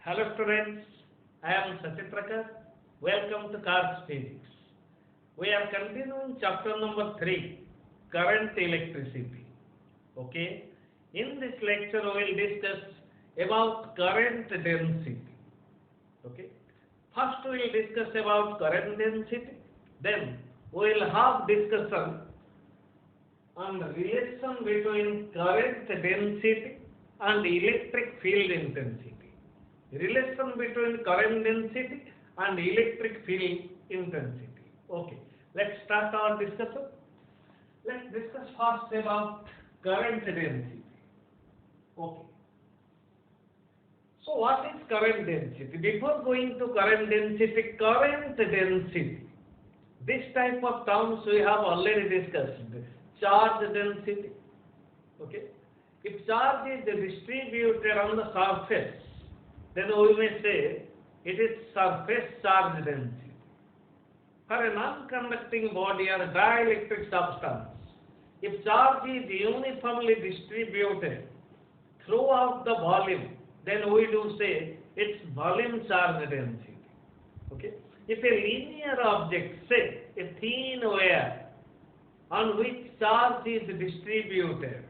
Hello students, I am Sachin Prakash. Welcome to Cars Physics. We are continuing chapter number 3, current electricity. Okay, in this lecture we will discuss about current density. Okay, first we will discuss about current density, then we will have discussion on the relation between current density and electric field intensity. Relation between current density and electric field intensity. Okay, let's start our discussion. Let's discuss first about current density. Okay. So what is current density? Before going to current density, this type of terms we have already discussed. Charge density. Okay. If charge is distributed on the surface, then we may say it is surface charge density. For a non-conducting body or dielectric substance, if charge is uniformly distributed throughout the volume, then we do say it's volume charge density. Okay? If a linear object, say a thin wire, on which charge is distributed,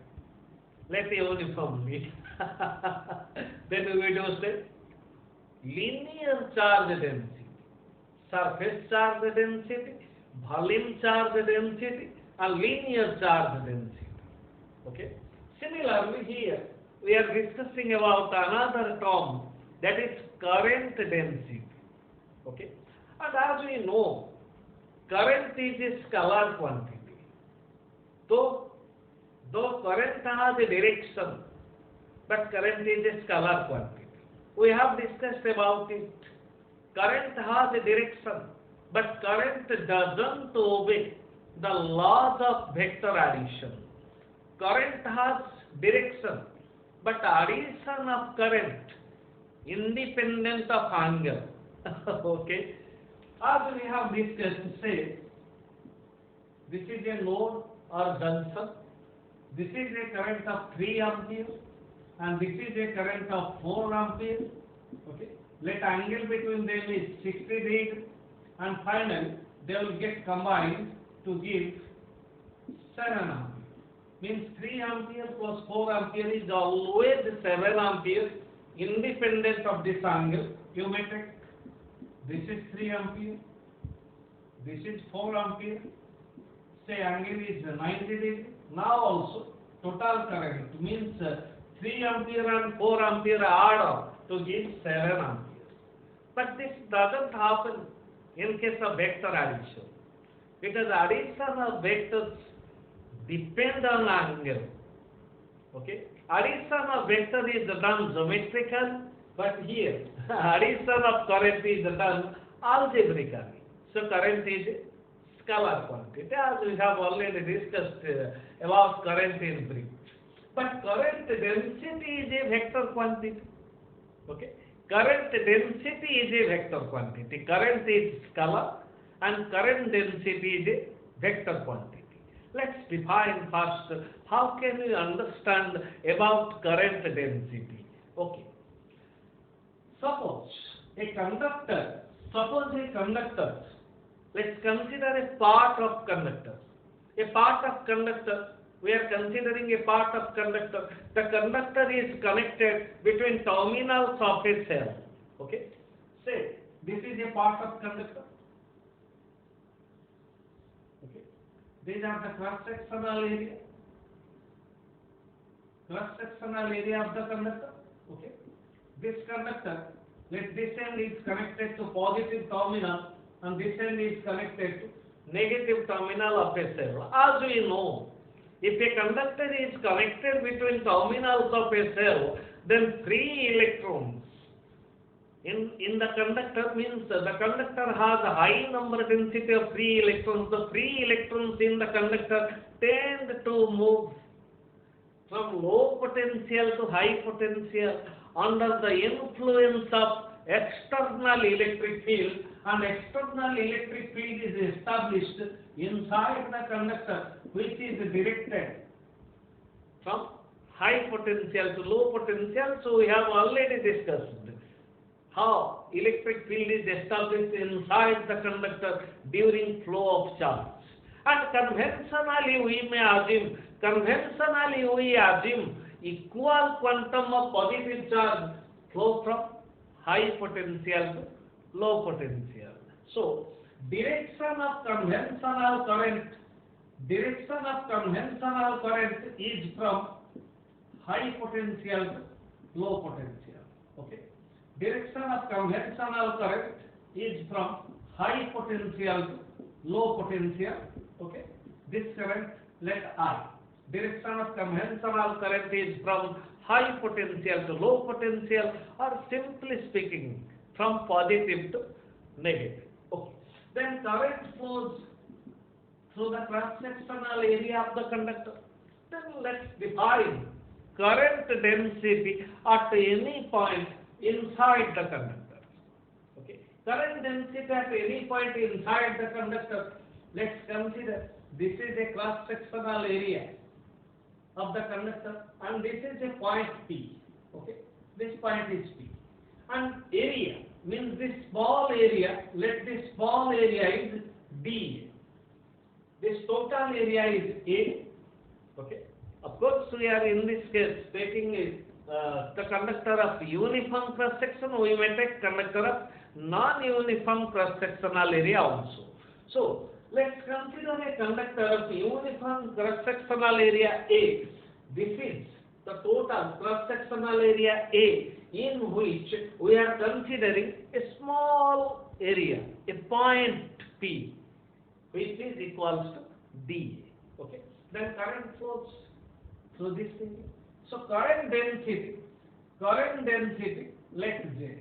let's say uniformly, then we do say linear charge density, surface charge density, volume charge density, and linear charge density. Okay. Similarly, here we are discussing about another term, that is current density. Okay. And as we know, current is a scalar quantity. Though current has a direction, but current is a scalar quantity. We have discussed about it. Current has a direction, but current doesn't obey the laws of vector addition. Current has direction, but addition of current independent of angle. Okay. As we have discussed, say this is a node or junction. This is a current of 3 ampere and this is a current of 4 ampere. Okay. Let angle between them is 60 degrees and finally they will get combined to give 7 ampere. Means 3 ampere plus 4 ampere is always 7 ampere independent of this angle. You may take this is 3 ampere, this is 4 ampere. Say angle is 90 degrees. Now also total current means 3 ampere and 4 ampere add up to give 7 ampere. But this doesn't happen in case of vector addition, because addition of vectors depend on angle. Okay, addition of vector is done geometrically, but here addition of current is done algebraically. So current is scalar quantity, as we have already discussed about current in brief. But current density is a vector quantity. Okay, current density is a vector quantity. Current is scalar and current density is a vector quantity. Let's define first how can we understand about current density. Okay, suppose a conductor, let's consider a part of conductor. A part of conductor, we are considering a part of conductor. The conductor is connected between terminals of a cell. Okay, say this is a part of conductor. Okay, these are the cross-sectional area. Cross-sectional area of the conductor. Okay, this conductor, let this end is connected to positive terminal and this end is connected to negative terminal of a cell. As we know, if a conductor is connected between terminals of a cell, then free electrons in the conductor means the conductor has a high number density of free electrons. The free electrons in the conductor tend to move from low potential to high potential under the influence of external electric field, and external electric field is established inside the conductor, which is directed from high potential to low potential. So we have already discussed how electric field is established inside the conductor during flow of charge. And conventionally we assume equal quantum of positive charge flow from high potential to low potential. So direction of conventional current is from high potential to low potential. Okay. Direction of conventional current is from high potential to low potential. Okay. This current, let I. Direction of conventional current is from high potential to low potential, or simply speaking, from positive to negative. Okay. Then current flows through the cross-sectional area of the conductor. Then let's define current density at any point inside the conductor. Okay. Current density at any point inside the conductor. Let's consider this is a cross-sectional area of the conductor, and this is a point P. Okay. This point is P. And area means this small area. Let this small area is D. This total area is A. Okay. Of course, we are in this case taking the conductor of uniform cross section. We may take conductor of non-uniform cross sectional area also. So let's consider a conductor of uniform cross sectional area A. This is the total cross sectional area A, in which we are considering a small area, a point P, which is equals to D. Okay. Then current flows through this thing. So current density, let J.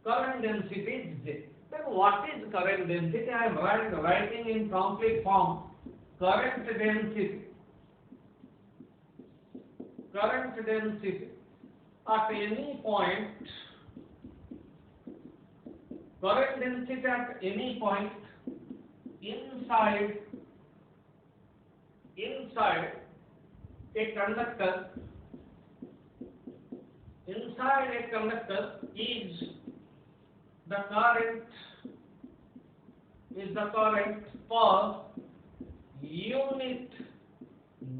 Current density is J. Then what is current density? I am writing in complete form. Current density at any point. Current density at any point inside a conductor. Inside a conductor is the current for unit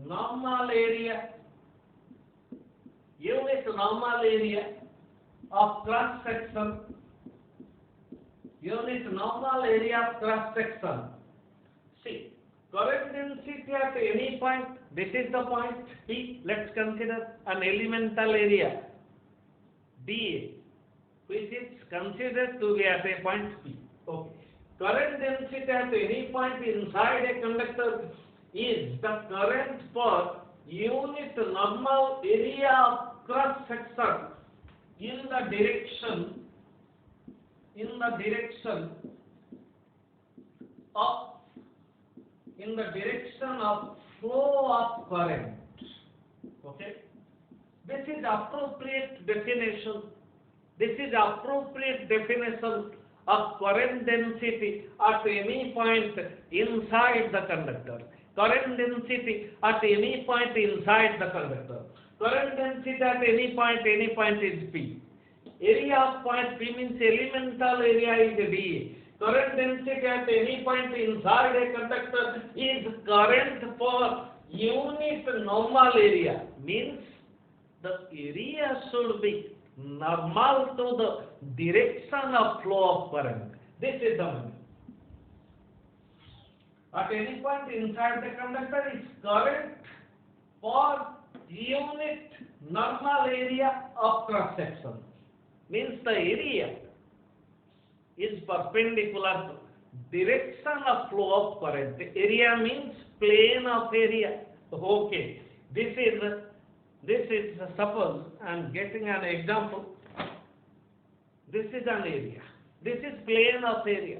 normal area of cross section. Unit normal area of cross section. See, current density at any point. This is the point P. Let's consider an elemental area dA, which is considered to be at a point P. Okay. Current density at any point inside a conductor is the current per unit normal area of cross section in the direction of flow of current. Okay. This is appropriate definition. Of current density at any point inside the conductor. Current density at any point inside the conductor. Current density at any point is P. Area of point P means elemental area is dA. Current density at any point inside a conductor is current per unit normal area. Means the area should be normal to the direction of flow of current. This is the meaning. At any point inside the conductor is current per unit normal area of cross section. Means the area is perpendicular to direction of flow of current. Area means plane of area. Okay. This is suppose I am getting an example. This is an area. This is plane of area.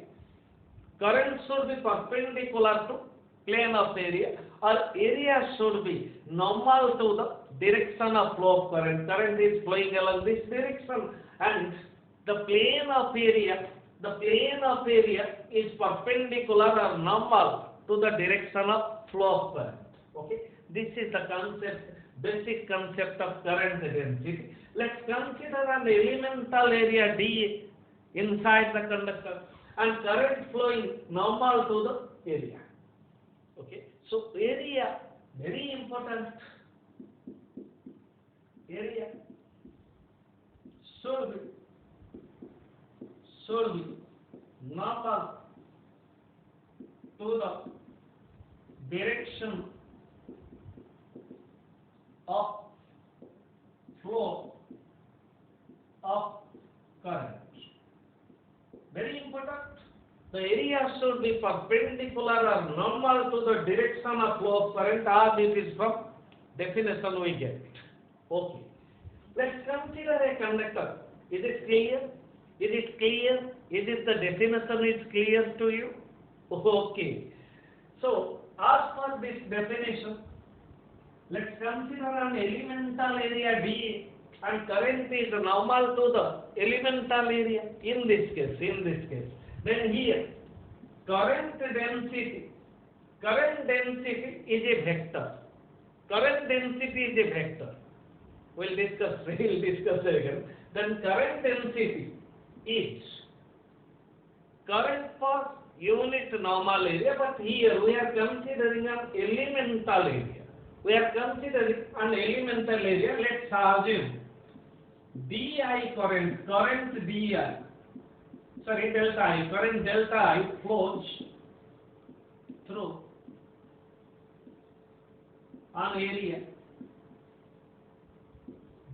Current should be perpendicular to plane of area, or area should be normal to the direction of flow of current. Current is flowing along this direction, and the plane of area is perpendicular or normal to the direction of flow of current. Okay. This is the concept basic concept of current density. Let's consider an elemental area dA inside the conductor and current flowing normal to the area. Okay, so area, very important. Area should be normal to the direction of flow of current. Very important. The area should be perpendicular or normal to the direction of flow of current, as it is from definition we get. Okay. Let's consider a conductor. Is it clear? Is it clear? Is it the definition is clear to you? Okay. So, as per this definition, let's consider an elemental area dA and current is normal to the elemental area in this case. Then here, current density is a vector. Current density is a vector. We'll discuss again. Then current density is current for unit normal area, but here we are considering an elemental area. Let's assume DI current DI, current delta I flows through an area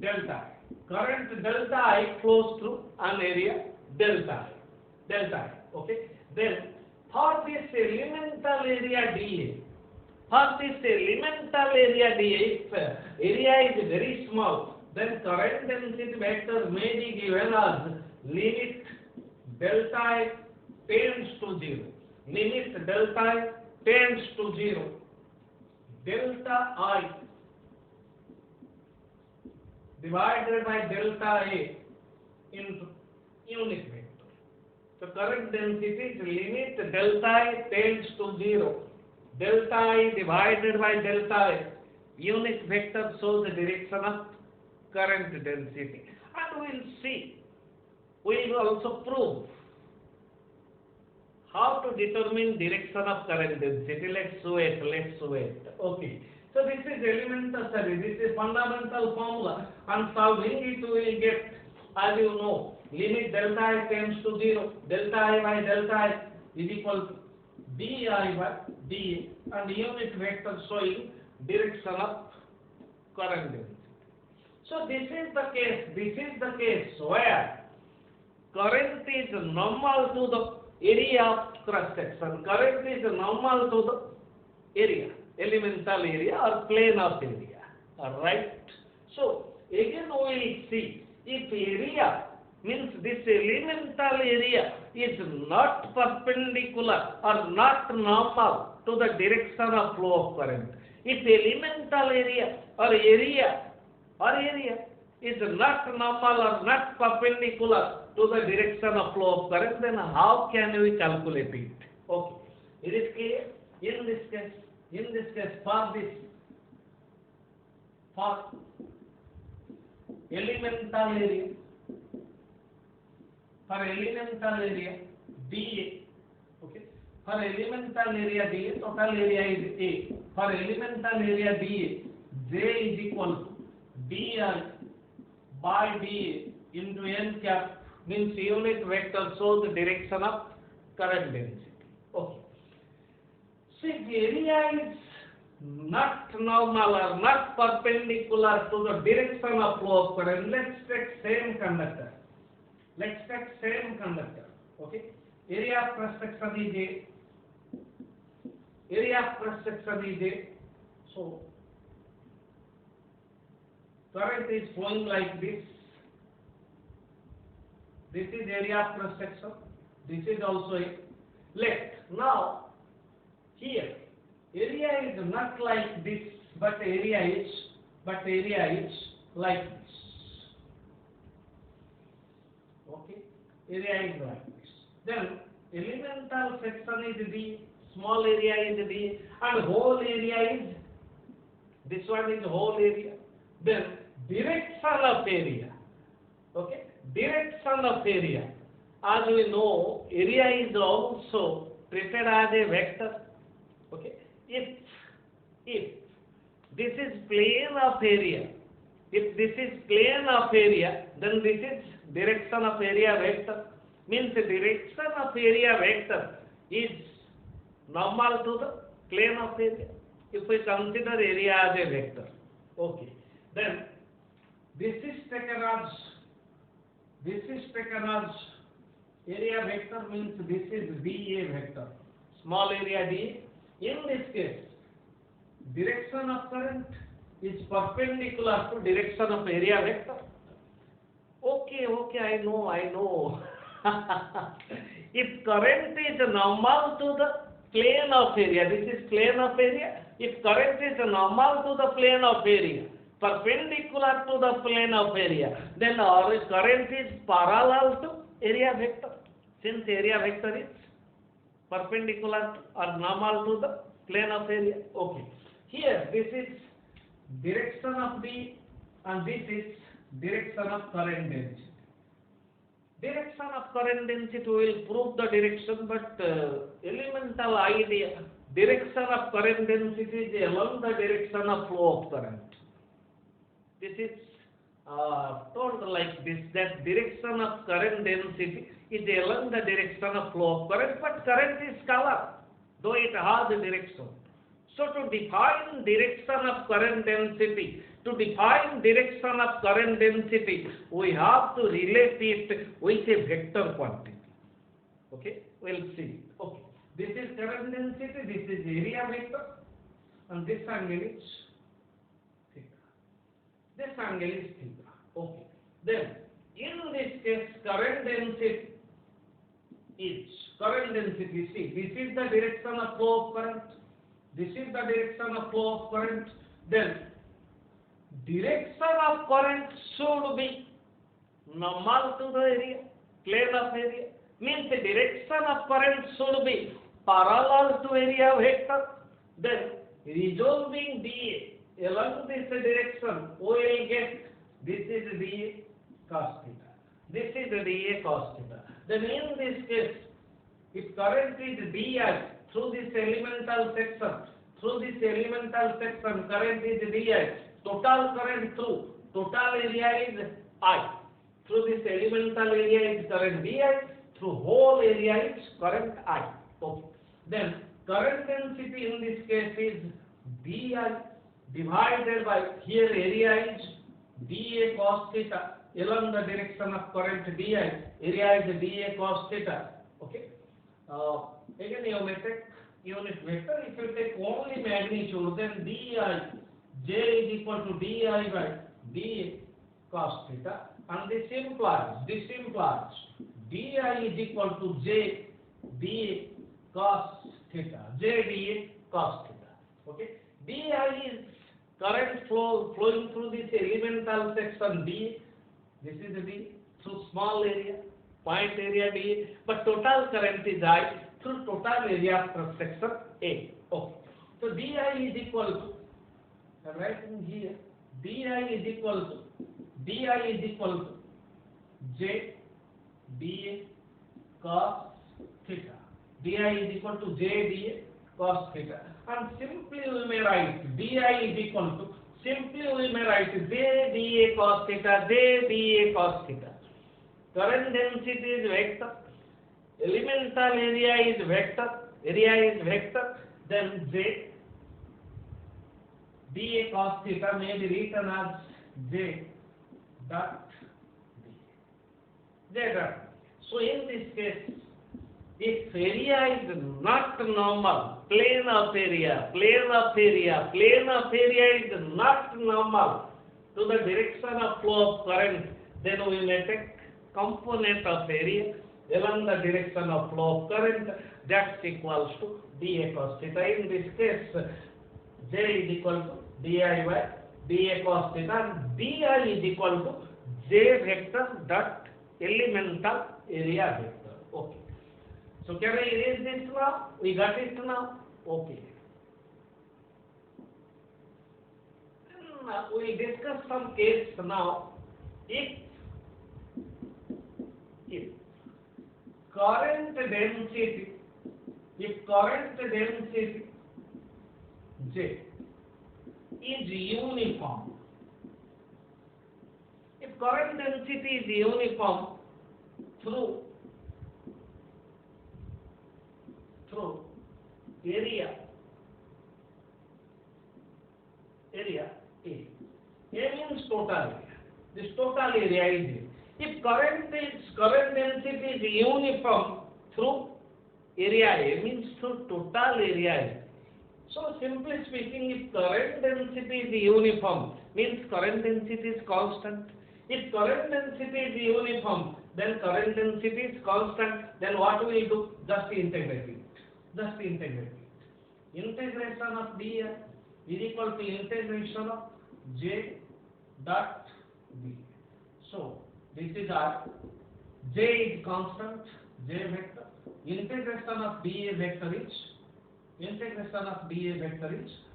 delta I. Current delta I flows through an area delta I. Okay. Then for this elemental area dA, if area is very small, then current density vector may be given as limit delta I tends to 0. Limit delta I tends to 0. Delta I divided by delta A into unit vector. So current density is limit delta I tends to 0. Delta I divided by delta A unit vector shows the direction of current density. And we will see. We will also prove how to determine direction of current density. Let's wait. Okay. So this is this is fundamental formula, and solving it we will get, as you know, limit delta I tends to 0, delta I by delta I is equal to dI by dA, and unit vector showing direction of current density. So this is the case where current is normal to the area of cross section. Current is normal to the area, elemental area or plane of area. Alright. So again we will see if area means this elemental area is not perpendicular or not normal to the direction of flow of current. If elemental area or area is not normal or not perpendicular to the direction of flow of current, then how can we calculate it? Okay. Is it clear? In this case, for elemental area dA, okay, for elemental area dA, total area is A. For elemental area dA, J is equal to dI by dA into n cap, means unit vector shows the direction of current density. Okay. So if area is not normal or not perpendicular to the direction of flow of current, let's take same conductor. Okay. Area of cross section is A. So current is flowing like this. This is area of cross section. This is also a left. Now here area is not like this, but area is like this. Okay, area is like this. Then elemental section is D, small area is D, and whole area is, this one is whole area. Then direction of area. Okay, direction of area. As we know, area is also treated as a vector. Okay, if this is plane of area, if this is plane of area, then this is direction of area vector. Means the direction of area vector is normal to the plane of area. If we consider area as a vector, okay, then this is taken as area vector, means this is dA vector, small area dA. In this case, direction of current is perpendicular to direction of area vector. Okay, I know. If current is normal to the plane of area, this is plane of area. If current is normal to the plane of area, perpendicular to the plane of area, then our current is parallel to area vector. Since area vector is perpendicular or normal to the plane of area. Okay. Here this is direction of D and this is direction of current density. Direction of current density will prove the direction, but elemental idea, direction of current density is along the direction of flow of current. This is told like this, that direction of current density is along the direction of flow of current, but current is scalar, though it has a direction. So to define direction of current density, we have to relate it with a vector quantity. Okay, we'll see. Okay, this is current density, this is area vector, and this angle is theta. This angle is theta. Okay, then in this case, current density, see, this is the direction of flow of current. This is the direction of flow of current. Then direction of current should be normal to the area, plane of area. Means the direction of current should be parallel to area vector. Then resolving dA along this direction, we will get this is dA cos theta. This is dA cos theta. Then in this case, if current is dI through this elemental section, current is dI. Total current through total area is I. Through this elemental area is current dI. Through whole area is current I. Okay. Then current density in this case is dI divided by, here area is dA cos theta along the direction of current dI. Area is dA cos theta. Okay. Again you may take unit vector. If you take only magnitude, then dI J is equal to dI by dA cos theta, and this implies dI is equal to J dA cos theta. Okay. dI is current flowing through this elemental section dA. This is D through small area, point area dA, but total current is I through total area of cross section A. Okay. So dI is equal to, I'm writing here, dI is equal to J dA cos theta. dI is equal to J dA cos theta. And simply we may write dI is equal to, J dA cos theta. Current density is vector. Elemental area is vector. Then J dA cos theta may be written as J dot dA. So in this case, if area is not normal, plane of area is not normal to the direction of flow of current, then we may take component of area along the direction of flow of current, that's equals to dA cos theta. In this case, J is equal to dI by dA cos theta, and dI is equal to J vector dot elemental area vector. Okay. So can I erase this now? We got it now? Okay. we discuss some case now. If current density, J is uniform, if current density is uniform through area A. A means total area. This total area is A. If current density is uniform through area A, means through total area A. So simply speaking, if current density is uniform, means current density is constant. If current density is uniform, then current density is constant. Then what we will do? Just integrate it. Integration of dA is equal to integration of J dot B. So this is our J is constant, J vector. Integration of dA vector is,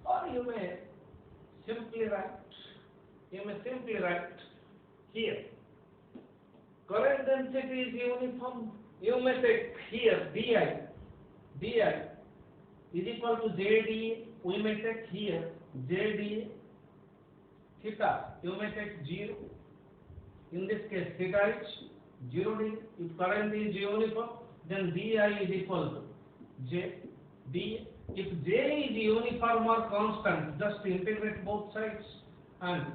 or you may simply write here. Current density is uniform. You may take here dI is equal to JDA. We may take here JDA. Theta, you may take 0. In this case, theta is 0 degree. If current is uniform, then dI is equal to J D. If J is uniform or constant, just integrate both sides, and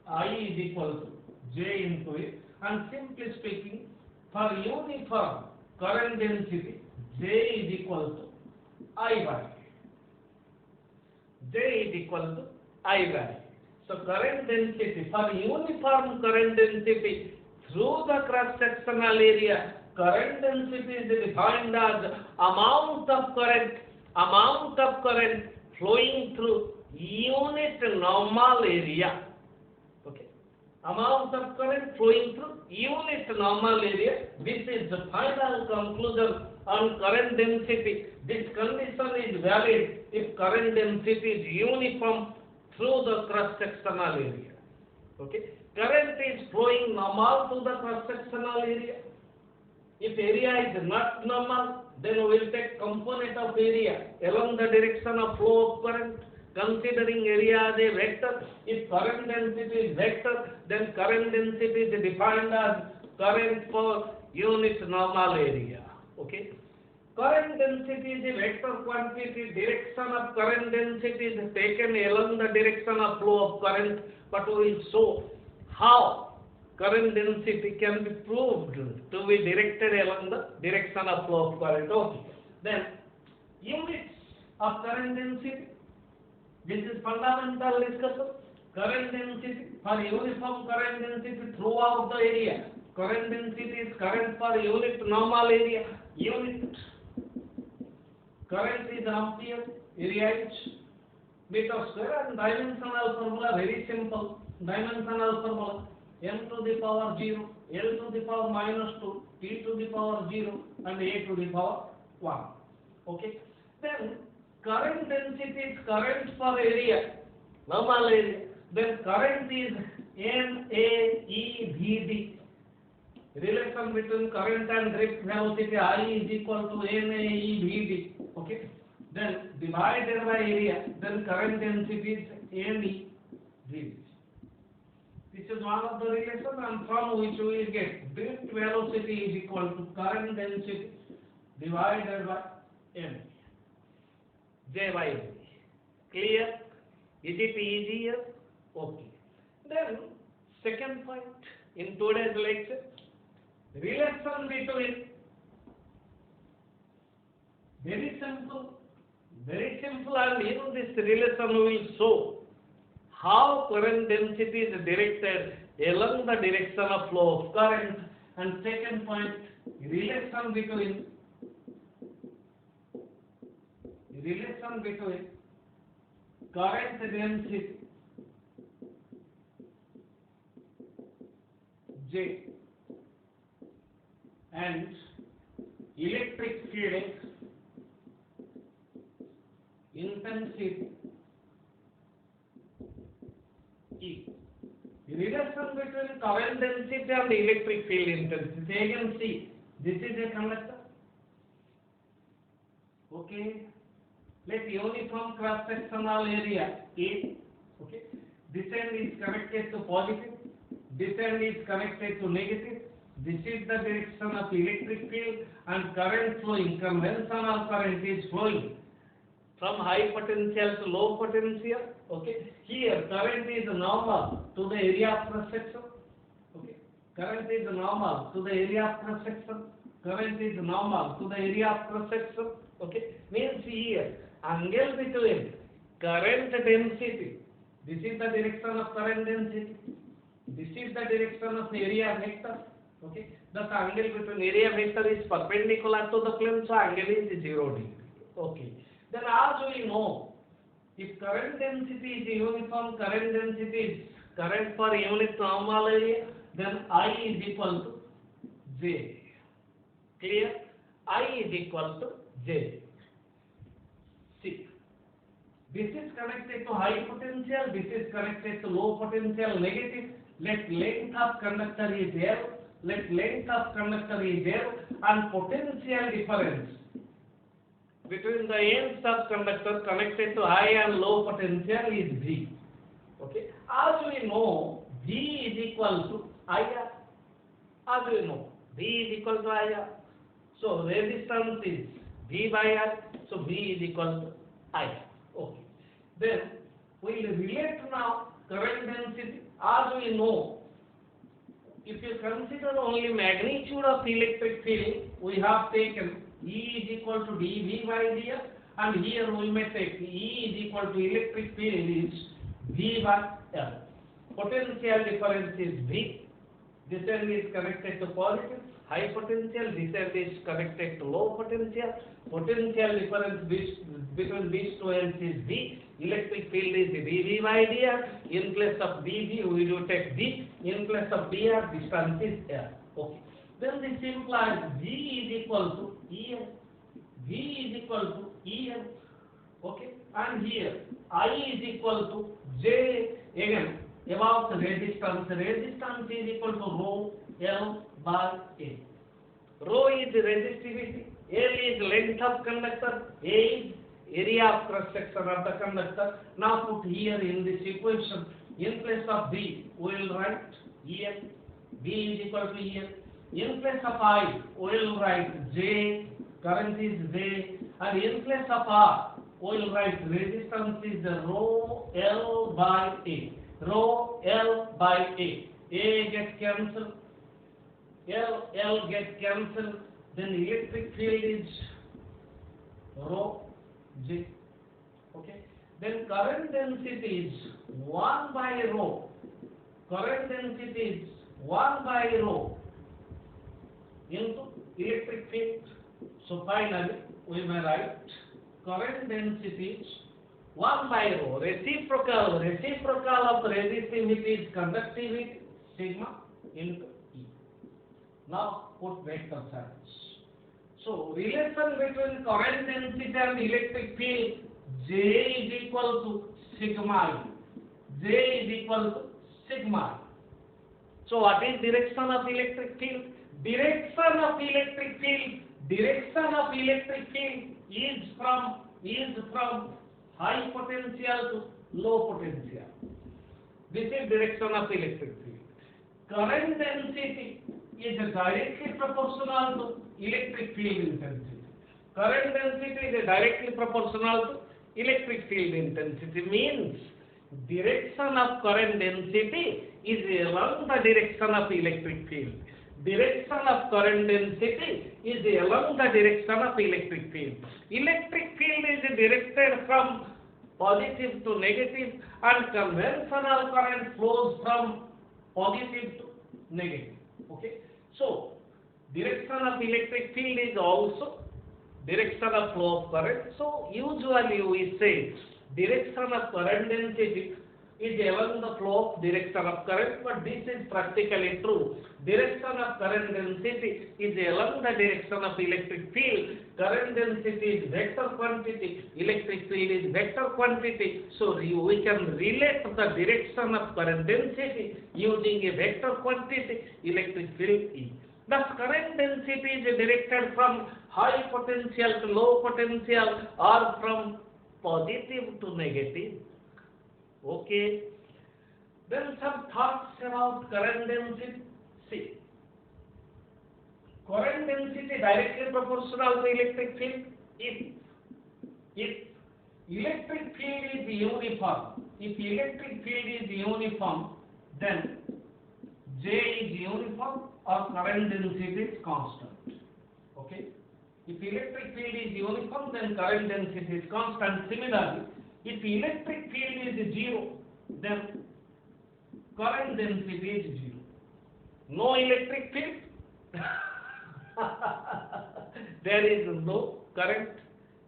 I is equal to J into it. And simply speaking, for uniform current density, J is equal to I by A. So current density, for uniform current density through the cross-sectional area, current density is defined as amount of current flowing through unit normal area. Okay, amount of current flowing through unit normal area. This is the final conclusion on current density. This condition is valid if current density is uniform through the cross-sectional area. Okay, current is flowing normal to the cross-sectional area. If area is not normal, then we will take component of area along the direction of flow of current, considering area as a vector. If current density is vector, then current density is defined as current per unit normal area. Okay. Current density is a vector quantity. Direction of current density is taken along the direction of flow of current, but we will show how current density can be proved to be directed along the direction of flow of current. Okay. Then units of current density. This is fundamental discussion. Current density for uniform current density throughout the area. Current density is current per unit normal area. Unit current is ampere, area is meter square, and dimensional formula very simple. Dimensional formula m to the power 0, L to the power minus 2, T to the power 0, and A to the power 1. Okay. Then current density is current per area, normal area. Then current is NAEVD. Relation between current and drift velocity I is equal to NAEVD. Okay. Then divided by area, then current density is NEVD. This is one of the relations, and from which we will get drift velocity is equal to current density divided by M. J by B. Clear? Is it easier? Okay. Then second point in today's lecture, relation between, very simple, and in this relation we will show how current density is directed along the direction of flow of current. And second point, relation between current density J and electric field intensity E. Relation between current density and electric field intensity. Again, see, this is a conductor. Okay. Let uniform cross-sectional area A. Okay. This end is connected to positive. This end is connected to negative. This is the direction of electric field and current flowing. Conventional current is flowing from high potential to low potential. Okay. Here current is normal to the area of cross section. Okay. Current is normal to the area of cross section. Current is normal to the area of cross section. Okay. Means here angle between current density. This is the direction of current density. This is the direction of area vector. Okay. Thus angle between area vector is perpendicular to the plane, so angle is 0 degree. Okay. Then as we know, if current density is uniform, current density is current per unit normal area, then I is equal to J. Clear? I is equal to J. See, this is connected to high potential, this is connected to low potential, negative. Let length of conductor is L, let length of conductor is L, and potential difference between the ends of conductor connected to high and low potential is V. Okay. As we know, V is equal to IR. As we know, V is equal to IR. So resistance is V by R. So V is equal to IR. Okay. Then we will relate now current density. As we know, if you consider only magnitude of electric field, we have taken E is equal to dV by dr, and here we may take E is equal to electric field is V by L. Potential difference is V. This end is connected to positive, high potential. This end is connected to low potential. Potential difference between these two ends is V. Electric field is dV by dr. In place of dV, we will take V. In place of dr, distance is L. Okay. Then this implies V is equal to EL. V is equal to EL. Okay. And here I is equal to J. Again, about the resistance. Resistance is equal to rho L by A. Rho is resistivity. L is length of conductor. A is area of cross section of the conductor. Now put here in this equation. In place of V, we will write EL. V is equal to EL. In place of I, we will write J, current is J, and in place of R, we will write resistance is the rho L by A. Rho L by A. A gets cancelled, L gets cancelled, then electric field is rho J. Okay. Then current density is 1 by rho. Current density is 1 by rho into electric field. So finally, we may write current density is 1 by rho. Reciprocal of resistivity is conductivity, sigma into E. Now put vector science. So relation between current density and electric field, J is equal to sigma E. J is equal to sigma E. So what is direction of electric field? Direction of electric field is from high potential to low potential. This is direction of electric field. Current density is directly proportional to electric field intensity. Current density is directly proportional to electric field intensity. Means direction of current density is along the direction of electric field. Direction of current density is along the direction of electric field. Electric field is directed from positive to negative, and conventional current flows from positive to negative. Okay. So direction of electric field is also direction of flow of current. So usually we say direction of current density is along the flow of direction of current, but this is practically true. Direction of current density is along the direction of electric field. Current density is vector quantity, electric field is vector quantity. So we can relate the direction of current density using a vector quantity, electric field E. Thus, current density is directed from high potential to low potential or from positive to negative. Okay. Then some thoughts about current density. See, current density directly proportional to electric field. If electric field is uniform, then J is uniform or current density is constant. Okay. If electric field is uniform, then current density is constant. Similarly, if electric field is zero, then current density is zero. No electric field, there is no current.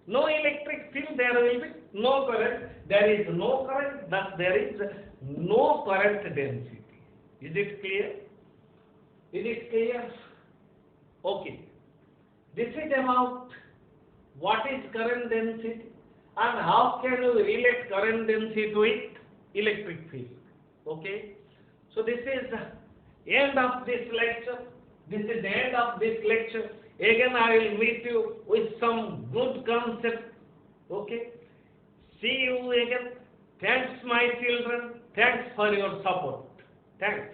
No electric field, there will be no current. There is no current, thus there is no current density. Is it clear? Is it clear? Okay. This is about what is current density and how can you relate current density with electric field. Okay. So this is the end of this lecture. Again I will meet you with some good concept. Okay. See you again. Thanks my children. Thanks for your support. Thanks.